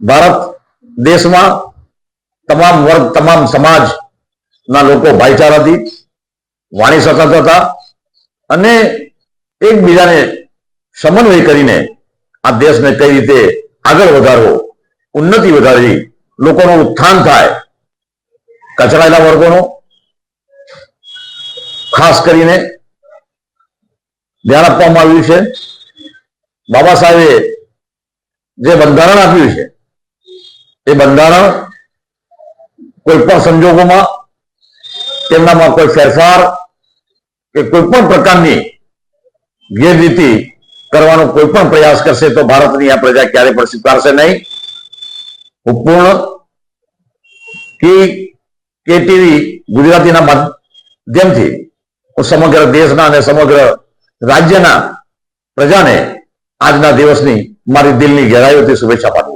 ભારત દેશમાં તમામ વર્ગ, તમામ સમાજના લોકો ભાઈચારાથી વાણી શકતા હતા અને એકબીજાને સમન્વય કરીને આ દેશને કઈ રીતે આગળ વધારવો, ઉન્નતિ વધારવી, લોકોનું ઉત્થાન થાય, કચડાયેલા વર્ગોનો ખાસ કરીને ધ્યાન આપવામાં આવ્યું છે. બાબા સાહેબે જે બંધારણ આપ્યું છે એ બંધારણ કોઈ પણ સંજોગોમાં તેમનામાં કોઈ ફેરફાર કે કોઈ પણ પ્રકારની ગેરરીતિ કરવાનો કોઈ પણ પ્રયાસ કરશે તો ભારતની આ પ્રજા ક્યારે પણ સ્વીકારશે નહીં. હું પૂર્ણ કેટીવી ગુજરાતીના માધ્યમથી હું સમગ્ર દેશના અને સમગ્ર રાજ્યના પ્રજાને આજના દિવસની મારી દિલની ગહેરાઈઓથી શુભેચ્છા પાઠવું.